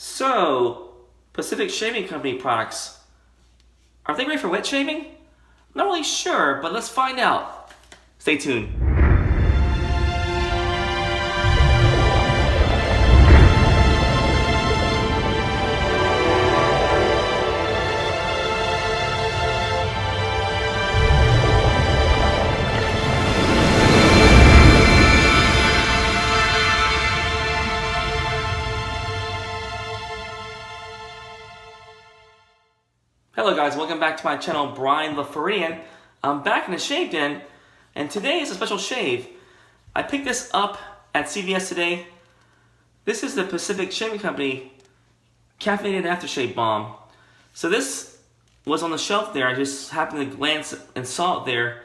So, Pacific Shaving Company products, are they great for wet shaving? Not really sure, but let's find out. Stay tuned. Hello guys, welcome back to my channel, Brian the Floridian. I'm back in the shave den, and today is a special shave. I picked this up at CVS today. This is the Pacific Shaving Company Caffeinated Aftershave Balm. So this was on the shelf there. I just happened to glance and saw it there.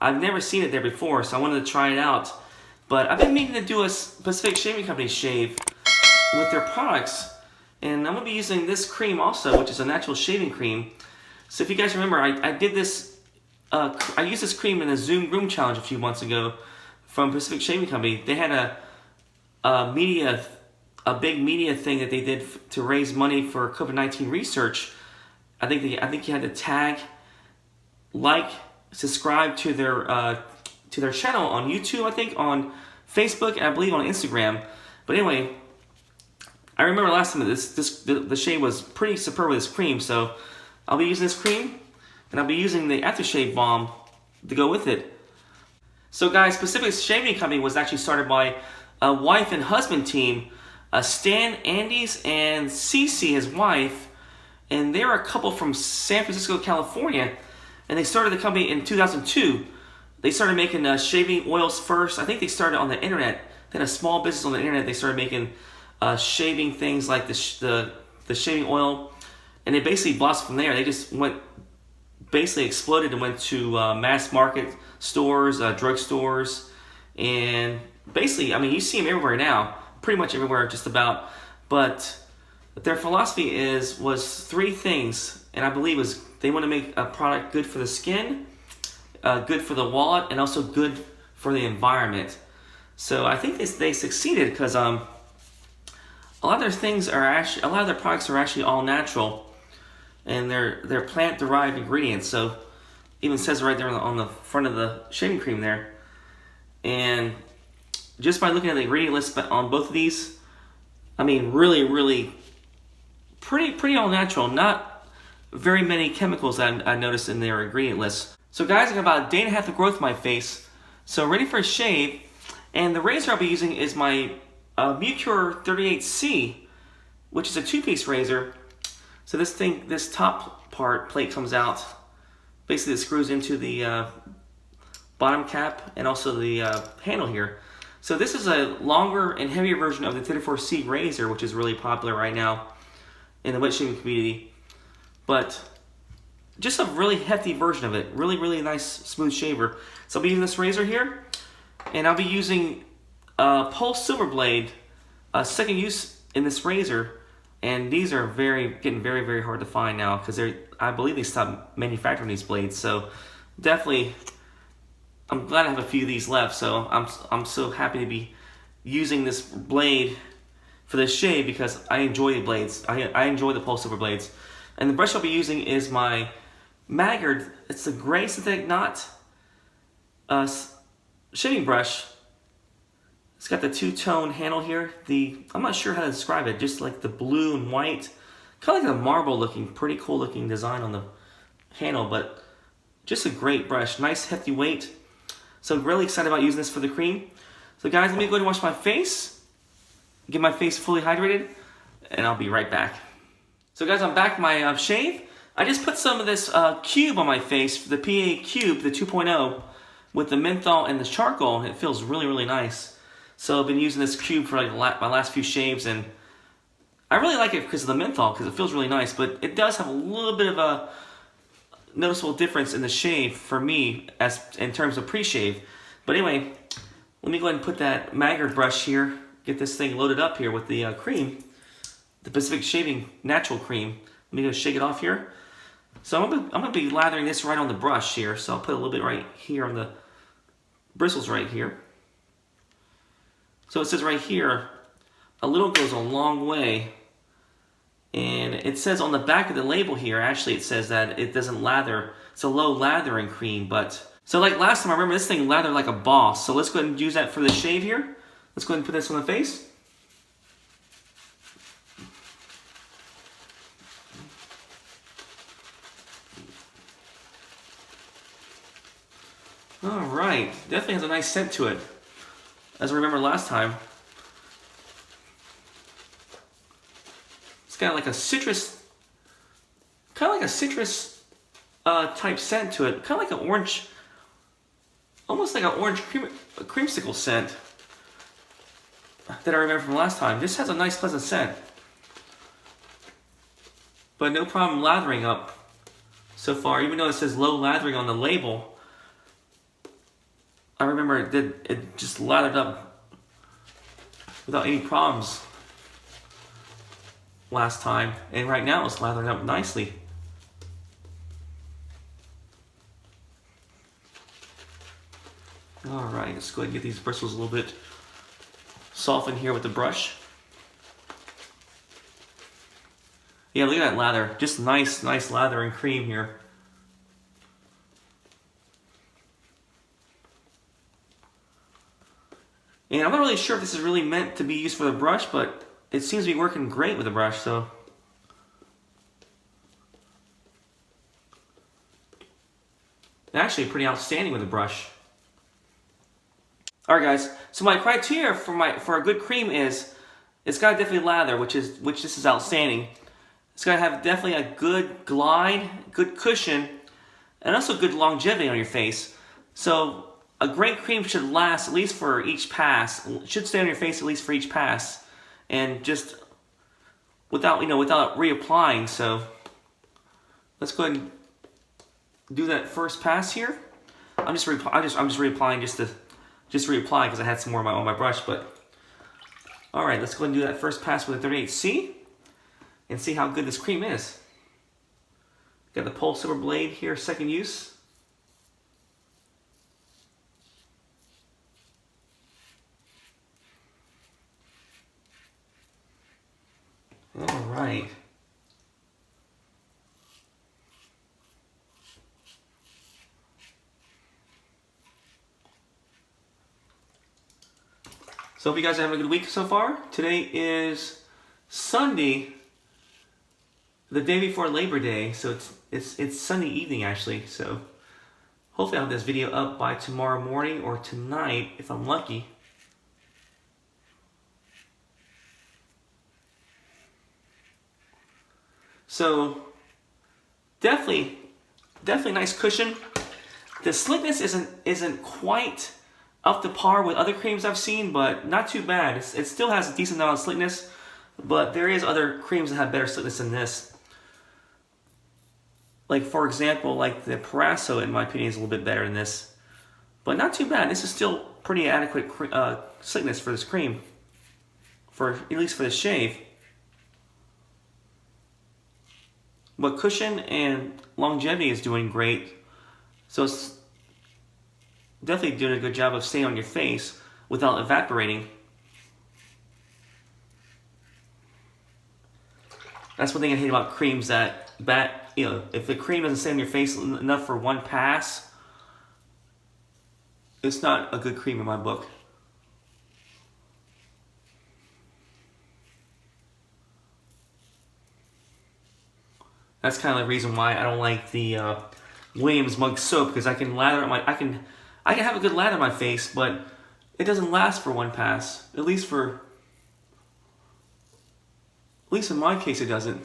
I've never seen it there before, so I wanted to try it out. But I've been meaning to do a Pacific Shaving Company shave with their products. And I'm going to be using this cream also, which is a natural shaving cream. So if you guys remember, I did this, I used this cream in a Zoom Groom Challenge a few months ago from Pacific Shaving Company. They had a big media thing that they did to raise money for COVID-19 research. I think you had to tag, like, subscribe to their channel on YouTube, I think, on Facebook, and I believe on Instagram. But anyway, I remember last time that the shave was pretty superb with this cream, so I'll be using this cream, and I'll be using the aftershave balm to go with it. So guys, Pacific Shaving Company was actually started by a wife and husband team, Stan Andes and Cece, his wife, and they're a couple from San Francisco, California, and they started the company in 2002. They started making shaving oils first. I think they started on the internet. They had a small business on the internet. They started making shaving things like the shaving oil, and it basically blossomed from there. They just basically exploded and went to mass market stores, drug stores, and basically, I mean, you see them everywhere now, pretty much everywhere, just about. But their philosophy was three things, and I believe was they want to make a product good for the skin, good for the wallet, and also good for the environment. So I think they succeeded because a lot of their products are actually all natural, and they're plant-derived ingredients. So even says right there on the front of the shaving cream there. And just by looking at the ingredient list on both of these, I mean, really pretty all natural. Not very many chemicals I noticed in their ingredient list. So guys, I got about a day and a half of growth in my face, so ready for a shave. And the razor I'll be using is my Merkur 38C, which is a two-piece razor. So this top plate comes out. Basically, it screws into the bottom cap and also the handle here. So this is a longer and heavier version of the 34C razor, which is really popular right now in the wet shaving community. But just a really hefty version of it. Really nice, smooth shaver. So I'll be using this razor here, and I'll be using Pulse Silver Blade, second use in this razor, and these are getting very hard to find now because I believe they stopped manufacturing these blades. So definitely, I'm glad I have a few of these left. So I'm so happy to be using this blade for this shave because I enjoy the blades. I enjoy the Pulse Silver blades, and the brush I'll be using is my Maggards. It's the gray synthetic knot shaving brush. It's got the two-tone handle here. I'm not sure how to describe it, just like the blue and white. Kind of like a marble looking, pretty cool looking design on the handle, but just a great brush. Nice hefty weight. So I'm really excited about using this for the cream. So guys, let me go ahead and wash my face, get my face fully hydrated, and I'll be right back. So guys, I'm back from my shave. I just put some of this cube on my face, the PA Cube, the 2.0, with the menthol and the charcoal. It feels really nice. So I've been using this cube for like my last few shaves, and I really like it because of the menthol, because it feels really nice, but it does have a little bit of a noticeable difference in the shave for me in terms of pre-shave. But anyway, let me go ahead and put that Maggards brush here, get this thing loaded up here with the cream, the Pacific Shaving Natural Cream. Let me go shake it off here. So I'm gonna be lathering this right on the brush here, so I'll put a little bit right here on the bristles right here. So it says right here, a little goes a long way. And it says on the back of the label here, actually it says that it doesn't lather. It's a low lathering cream, but... So like last time, I remember this thing lathered like a boss. So let's go ahead and use that for the shave here. Let's go ahead and put this on the face. Alright, definitely has a nice scent to it. As I remember last time. It's got like a citrus, type scent to it. Kind of like an orange, almost like an orange creamsicle scent that I remember from last time. This has a nice pleasant scent. But no problem lathering up so far, even though it says low lathering on the label. I remember it just lathered up without any problems last time, and right now it's lathering up nicely. Alright, let's go ahead and get these bristles a little bit softened here with the brush. Yeah, look at that lather. Just nice lather and cream here. And I'm not really sure if this is really meant to be used for the brush, but it seems to be working great with the brush, so. Actually pretty outstanding with the brush. Alright guys, so my criteria for a good cream is it's got to definitely lather, which this is outstanding. It's got to have definitely a good glide, good cushion, and also good longevity on your face. So a great cream should last at least for each pass. It should stay on your face at least for each pass, and just without reapplying. So let's go ahead and do that first pass here. I'm just reapplying just to reapply because I had some more on my brush. But all right, let's go ahead and do that first pass with a 38C and see how good this cream is. Got the Pole Silver Blade here, second use. All right. So hope you guys are having a good week so far. Today is Sunday, the day before Labor Day, so it's Sunday evening actually. So hopefully I'll have this video up by tomorrow morning or tonight if I'm lucky. So definitely nice cushion. The slickness isn't quite up to par with other creams I've seen, but not too bad. It still has a decent amount of slickness, but there is other creams that have better slickness than this. Like for example, like the Parasso in my opinion is a little bit better than this, but not too bad. This is still pretty adequate slickness for this cream, at least for the shave. But cushion and longevity is doing great, so it's definitely doing a good job of staying on your face without evaporating. That's one thing I hate about creams, that if the cream doesn't stay on your face enough for one pass, it's not a good cream in my book. That's kind of the reason why I don't like the Williams mug soap, because I can have a good lather on my face, but it doesn't last for one pass. At least in my case, it doesn't.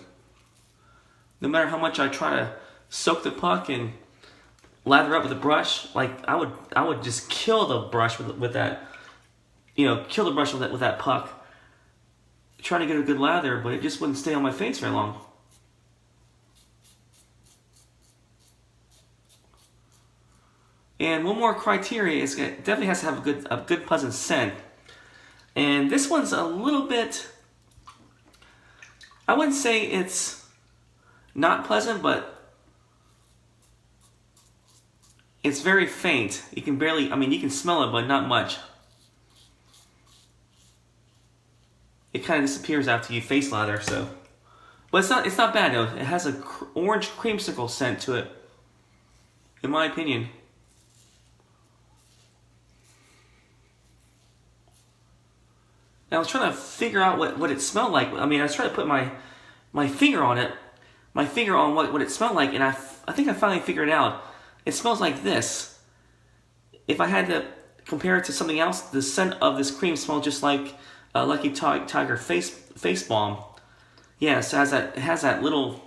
No matter how much I try to soak the puck and lather up with a brush, like I would just kill the brush with that, kill the brush with that puck, trying to get a good lather, but it just wouldn't stay on my face very long. And one more criteria is it definitely has to have a good pleasant scent. And this one's a little bit, I wouldn't say it's not pleasant, but it's very faint. You can barely, you can smell it, but not much. It kind of disappears after you face lather, so But it's not bad though. It has a orange creamsicle scent to it, in my opinion. And I was trying to figure out what it smelled like. I mean, I was trying to put my finger on it, what it smelled like, and I think I finally figured it out. It smells like this. If I had to compare it to something else, the scent of this cream smells just like Lucky Tiger face balm. Yeah, so it has that little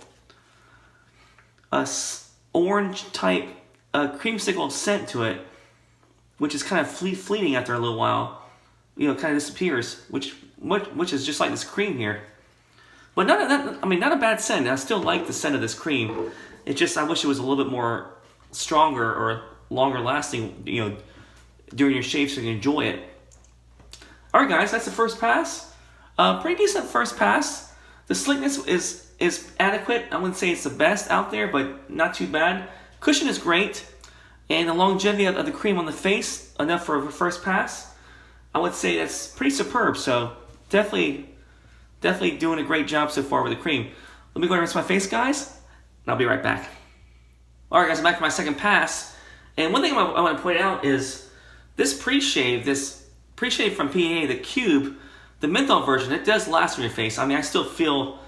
orange type creamsicle scent to it, which is kind of fleeting after a little while. You know, kind of disappears, which is just like this cream here. But not a bad scent. I still like the scent of this cream. It just, I wish it was a little bit more stronger or longer lasting, you know, during your shave so you can enjoy it. Alright guys, that's the first pass. Pretty decent first pass. The slickness is adequate. I wouldn't say it's the best out there, but not too bad. Cushion is great. And the longevity of the cream on the face, enough for a first pass. I would say that's pretty superb, so definitely doing a great job so far with the cream. Let me go and rinse my face, guys, and I'll be right back. Alright guys, I'm back to my second pass. And one thing I want to point out is this pre-shave from PA, the Cube, the menthol version, it does last on your face. I mean, I still feel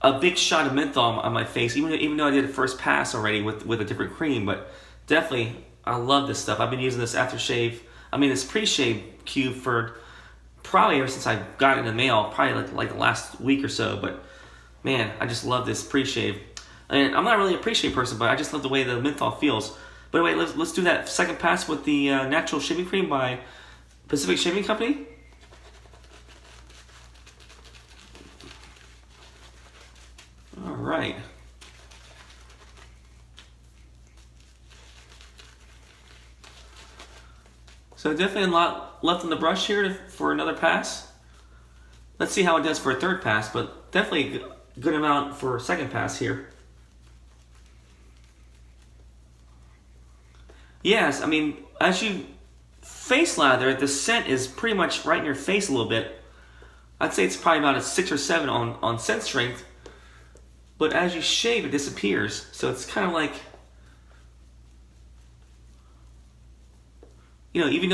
a big shot of menthol on my face, even though I did a first pass already with a different cream, but definitely, I love this stuff. I've been using this this pre-shave Cube for probably ever since I got it in the mail, probably like the last week or so, but man, I just love this pre-shave. And I'm not really a pre-shave person, but I just love the way the menthol feels. But anyway, let's do that second pass with the natural shaving cream by Pacific Shaving Company. All right. So definitely a lot left on the brush here for another pass. Let's see how it does for a third pass, but definitely a good amount for a second pass here. Yes, I mean, as you face lather, the scent is pretty much right in your face a little bit. I'd say it's probably about a 6 or 7 on scent strength. But as you shave, it disappears. So it's kind of like, you know, even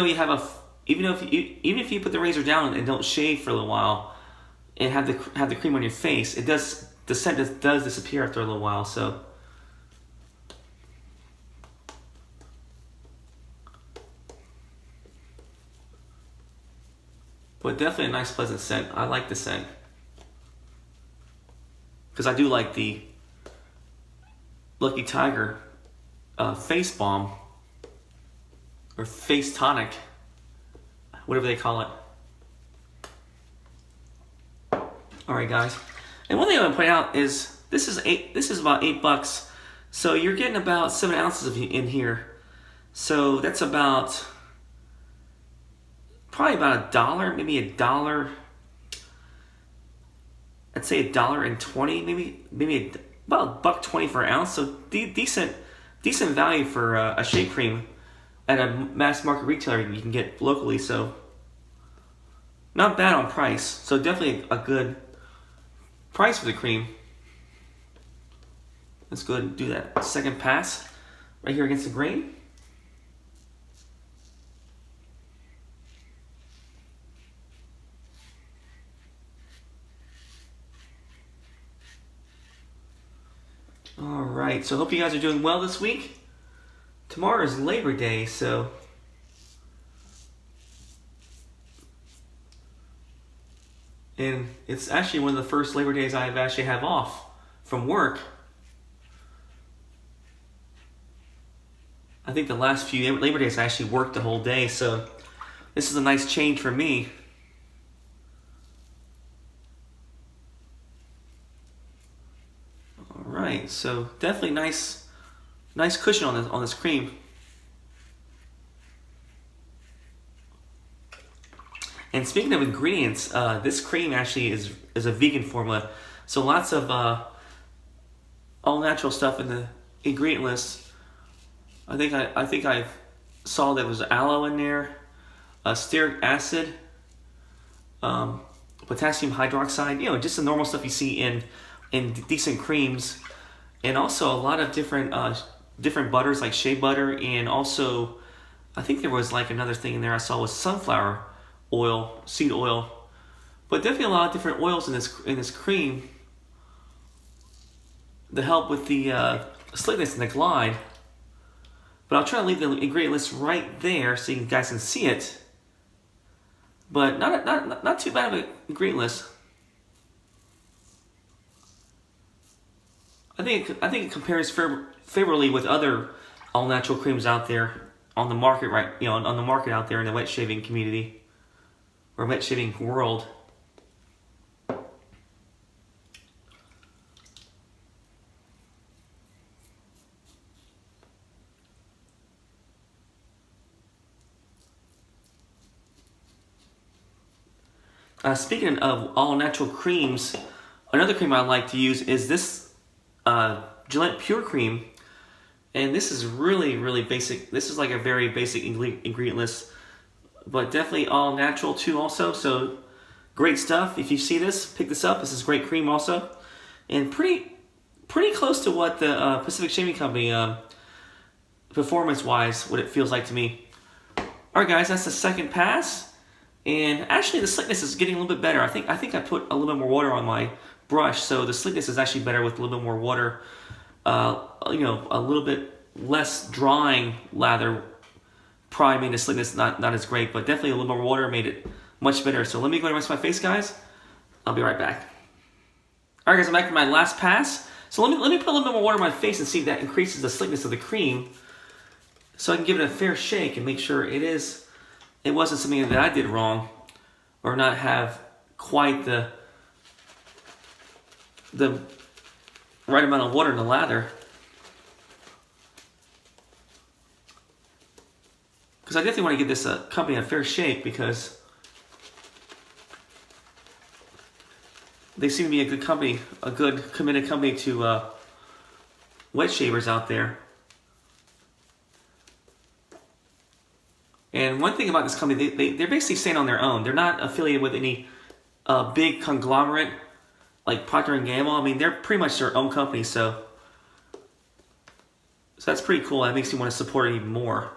if you put the razor down and don't shave for a little while and have the cream on your face, the scent does disappear after a little while. So but definitely a nice pleasant scent. I like the scent because I do like the Lucky Tiger face balm or face tonic, whatever they call it. All right, guys. And one thing I want to point out is this is about $8, so you're getting about 7 ounces in here. So that's probably about $1, maybe $1. I'd say $1.20, maybe about $1.20 for an ounce. So decent value for a shave cream at a mass market retailer you can get locally. So not bad on price. So definitely a good price for the cream. Let's go ahead and do that second pass right here against the grain. All right, so I hope you guys are doing well this week. Tomorrow is Labor Day, so and it's actually one of the first Labor Days I actually have off from work. I think the last few Labor Days I actually worked the whole day, so this is a nice change for me. Alright, so definitely nice cushion on this cream. And speaking of ingredients, this cream actually is a vegan formula, so lots of all natural stuff in the ingredient list. I think I saw there was aloe in there, stearic acid, potassium hydroxide. You know, just the normal stuff you see in and decent creams, and also a lot of different butters like shea butter, and also I think there was like another thing in there I saw was sunflower oil, seed oil, but definitely a lot of different oils in this cream to help with the slickness and the glide. But I'll try to leave the ingredient list right there so you guys can see it. But not too bad of an ingredient list. I think it compares favorably with other all natural creams out there on the market, right? On the market out there in the wet shaving community or wet shaving world. Speaking of all natural creams, another cream I like to use is this Gillette Pure Cream. And this is really basic. This is like a very basic ingredient list, but definitely all natural too also. So great stuff. If you see this, pick this up. This is great cream also. And pretty close to what the Pacific Shaving Company, performance-wise, what it feels like to me. Alright guys, that's the second pass. And actually the slickness is getting a little bit better. I think I put a little bit more water on my brush, so the slickness is actually better with a little bit more water. A little bit less drying lather probably made the slickness not as great, but definitely a little more water made it much better. So let me go and rinse my face, guys. I'll be right back. Alright guys, I'm back for my last pass. So let me put a little bit more water on my face and see if that increases the slickness of the cream, so I can give it a fair shake and make sure it wasn't something that I did wrong, or not have quite the right amount of water in the lather. Because I definitely want to give this company a fair shake, because they seem to be a good company, a good committed company to wet shavers out there. And one thing about this company, they're basically staying on their own. They're not affiliated with any big conglomerate like Procter & Gamble. I mean, they're pretty much their own company, so that's pretty cool. That makes me want to support it even more.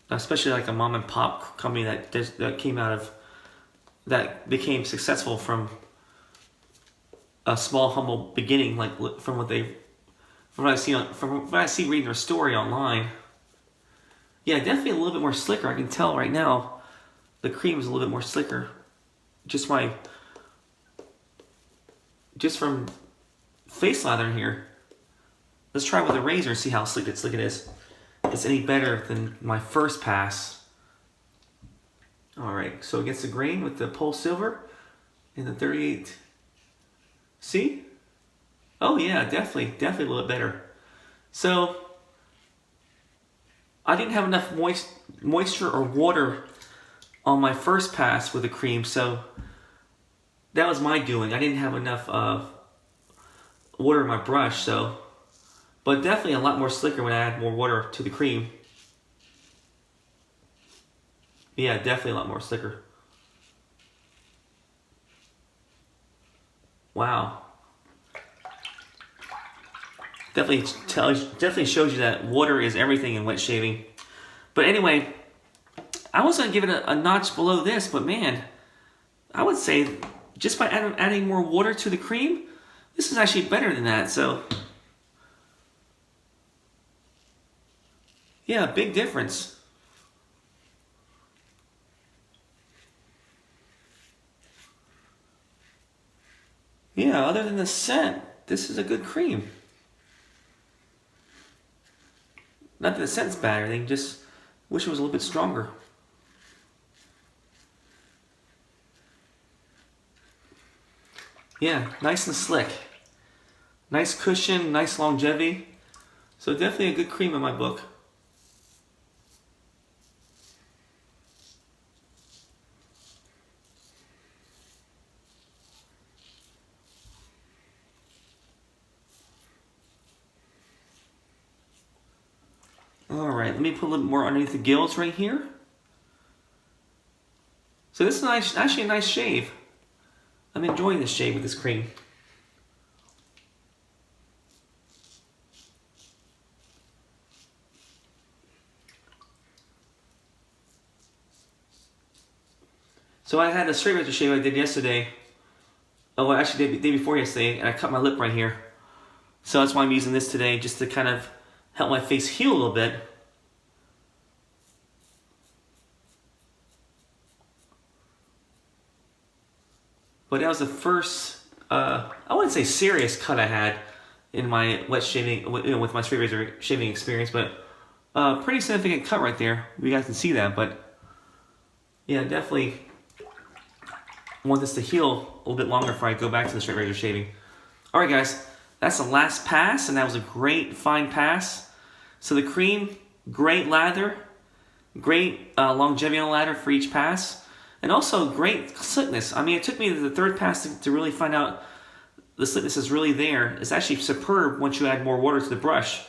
Especially like a mom and pop company that came out of, that became successful from a small, humble beginning, like from what I see reading their story online. Yeah, definitely a little bit more slicker. I can tell right now the cream is a little bit more slicker. Just from face lathering here. Let's try it with a razor and see how slick it is. If it's any better than my first pass. Alright, so against the grain with the Pole Silver and the 38. See? Oh yeah, definitely a little bit better. So I didn't have enough moisture or water on my first pass with the cream, so that was my doing. I didn't have enough water in my brush, so, but definitely a lot more slicker when I add more water to the cream. Yeah, definitely a lot more slicker. Wow. Definitely shows you that water is everything in wet shaving. But anyway, I was going to give it a notch below this, but man, I would say just by adding more water to the cream, this is actually better than that. So yeah, big difference. Yeah, other than the scent, this is a good cream. Not that the scent's bad or anything, just wish it was a little bit stronger. Yeah, nice and slick. Nice cushion, nice longevity. So definitely a good cream in my book. Alright, let me put a little more underneath the gills right here. So this is actually a nice shave. I'm enjoying this shave with this cream. So I had a straight razor shave I did yesterday. Oh, well, actually the day before yesterday, and I cut my lip right here. So that's why I'm using this today, just to kind of help my face heal a little bit. But that was the first, I wouldn't say serious cut I had in my wet shaving, with my straight razor shaving experience, but pretty significant cut right there. You guys can see that, but yeah, definitely want this to heal a little bit longer before I go back to the straight razor shaving. All right, guys, that's the last pass, and that was a great fine pass. So the cream, great lather, great longevity on the lather for each pass. And also great slickness. I mean, it took me to the third pass to really find out the slickness is really there. It's actually superb once you add more water to the brush.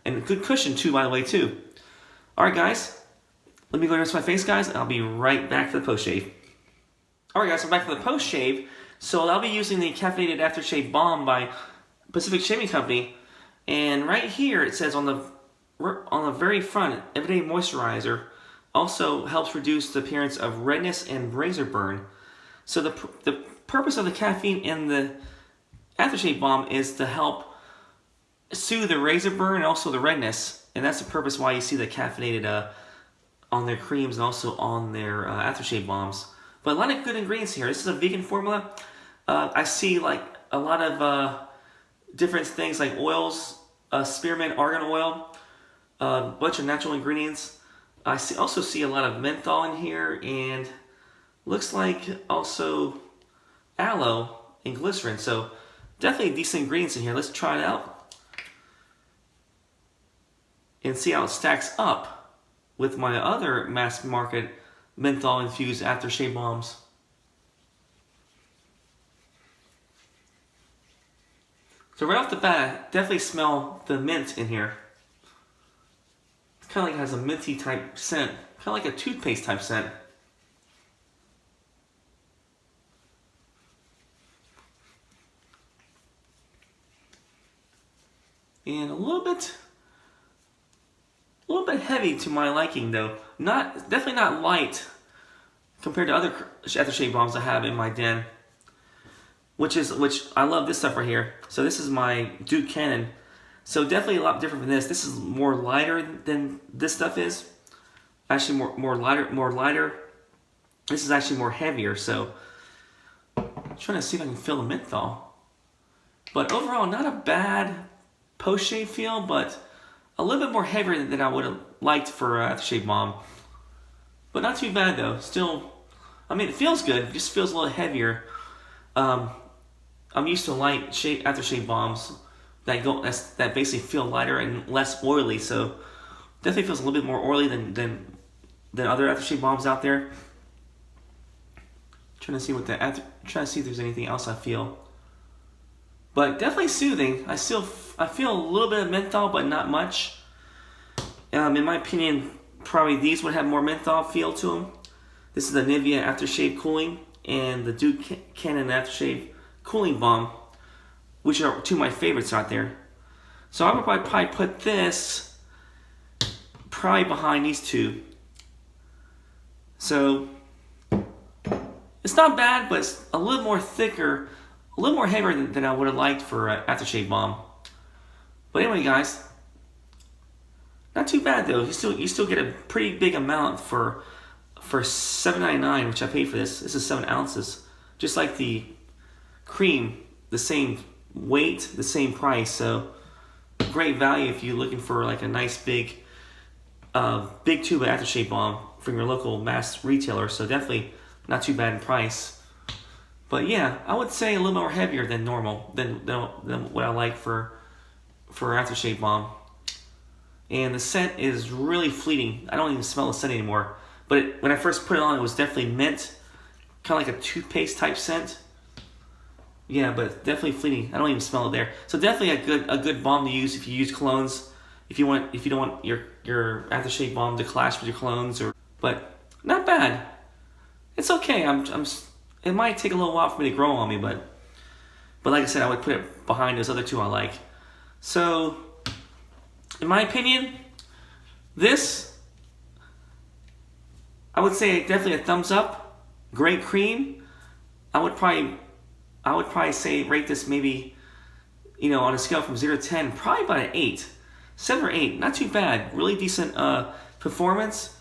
And good cushion too, by the way, too. All right, guys. Let me go rinse my face, guys, and I'll be right back for the post-shave. All right, guys, I'm back for the post-shave. So I'll be using the Caffeinated Aftershave Balm by Pacific Shaving Company. And right here, it says on the very front, Everyday Moisturizer. Also helps reduce the appearance of redness and razor burn. So the purpose of the caffeine in the aftershave balm is to help soothe the razor burn and also the redness. And that's the purpose why you see the caffeinated on their creams and also on their aftershave balms. But a lot of good ingredients here. This is a vegan formula. I see like a lot of different things like oils, spearmint argan oil, a bunch of natural ingredients. I also see a lot of menthol in here, and looks like also aloe and glycerin. So definitely decent ingredients in here. Let's try it out and see how it stacks up with my other mass market menthol infused aftershave balms. So right off the bat, definitely smell the mint in here. Kind of like it has a minty type scent, kind of like a toothpaste type scent. And a little bit heavy to my liking though. Definitely not light compared to other aftershave balms I have in my den. Which I love this stuff right here. So this is my Duke Cannon. So definitely a lot different from this. This is more lighter than this stuff is. Actually more lighter. This is actually more heavier. So I'm trying to see if I can feel the menthol. But overall, not a bad post-shave feel, but a little bit more heavier than I would have liked for aftershave balm. But not too bad though. Still, I mean, it feels good. It just feels a little heavier. I'm used to light aftershave balms that basically feel lighter and less oily, so definitely feels a little bit more oily than other aftershave balms out there. Trying to see if there's anything else I feel, but definitely soothing. I feel a little bit of menthol, but not much. In my opinion, probably these would have more menthol feel to them. This is the Nivea Aftershave Cooling and the Duke Cannon Aftershave Cooling Balm, which are two of my favorites out there. So I would probably put this behind these two. So it's not bad, but it's a little more thicker, a little more heavier than I would have liked for aftershave balm. But anyway, guys, not too bad though. You still get a pretty big amount for $7.99, which I paid for this. This is 7 ounces, just like the cream, the same weight, the same price. So great value if you're looking for like a nice big tube of aftershave balm from your local mass retailer. So definitely not too bad in price. But yeah, I would say a little more heavier than normal, than what I like for aftershave balm. And the scent is really fleeting. I don't even smell the scent anymore. But when I first put it on, it was definitely mint, kind of like a toothpaste type scent. Yeah, but definitely fleeting. I don't even smell it there. So definitely a good balm to use if you use colognes. If you don't want your aftershave balm to clash with your colognes, but not bad. it's okay. It might take a little while for me to grow on me, but like I said, I would put it behind those other two I like. So, in my opinion, this, I would say definitely a thumbs up. Great cream. I would probably say rate this maybe, you know, on a scale from 0 to 10, probably about an 8. 7 or 8, not too bad. Really decent performance.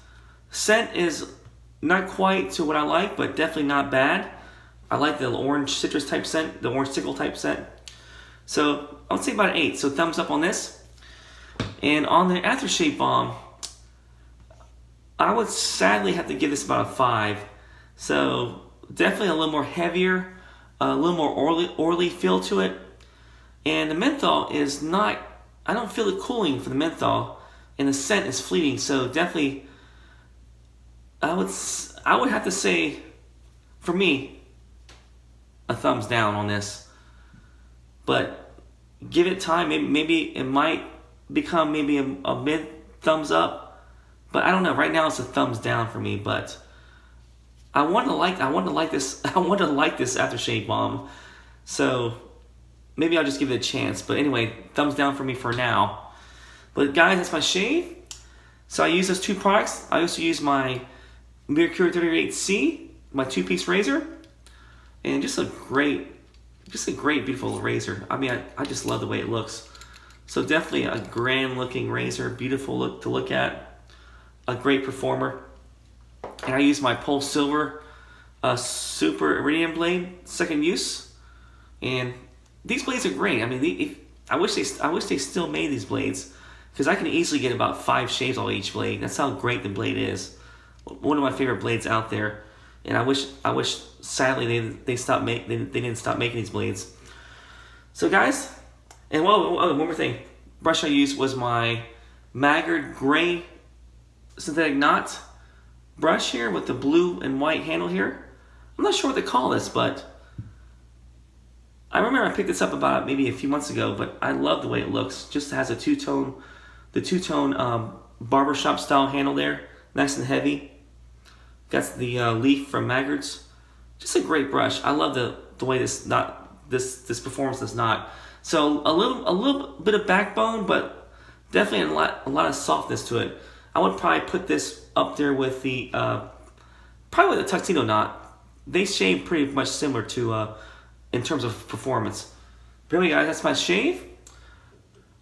Scent is not quite to what I like, but definitely not bad. I like the orange citrus type scent, the orange tickle type scent. So I would say about an 8. So thumbs up on this. And on the aftershave balm, I would sadly have to give this about a 5. So definitely a little more heavier, a little more oily feel to it. And the menthol is not, I don't feel the cooling for the menthol, and the scent is fleeting. So definitely, I would have to say, for me, a thumbs down on this. But give it time. Maybe it might become maybe a mid thumbs up. But I don't know. Right now it's a thumbs down for me. But I want to like this aftershave balm. So maybe I'll just give it a chance. But anyway, thumbs down for me for now. But guys, that's my shave. So I use those two products. I also use my Merkur 38C, my 2-piece razor. And just a great, beautiful razor. I mean, I just love the way it looks. So definitely a grand looking razor, beautiful look to look at. A great performer. And I use my Pulse Silver Super Iridium blade, second use. And these blades are great. I mean, I wish they still made these blades, because I can easily get about 5 shaves on each blade. That's how great the blade is. One of my favorite blades out there. And I wish sadly they didn't stop making these blades. So guys, and one more thing. Brush I used was my Maggards gray synthetic knot brush here with the blue and white handle here. I'm not sure what to call this, but I remember I picked this up about maybe a few months ago, but I love the way it looks. Just has a two-tone barbershop style handle there, nice and heavy. Got the leaf from Maggards. Just a great brush. I love the way this performs this knot. So a little bit of backbone, but definitely a lot of softness to it. I would probably put this up there with the tuxedo knot. They shave pretty much similar to in terms of performance. But anyway, guys, that's my shave.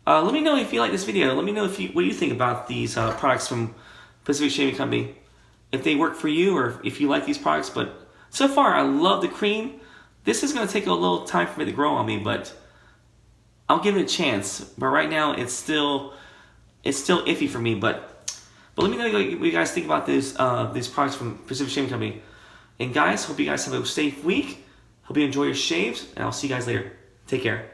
Let me know if you like this video. Let me know what you think about these products from Pacific Shaving Company. If they work for you, or if you like these products. But so far, I love the cream. This is going to take a little time for me to grow on me, but I'll give it a chance. But right now, it's still iffy for me. But let me know what you guys think about these products from Pacific Shaving Company. And guys, hope you guys have a safe week. Hope you enjoy your shaves, and I'll see you guys later. Take care.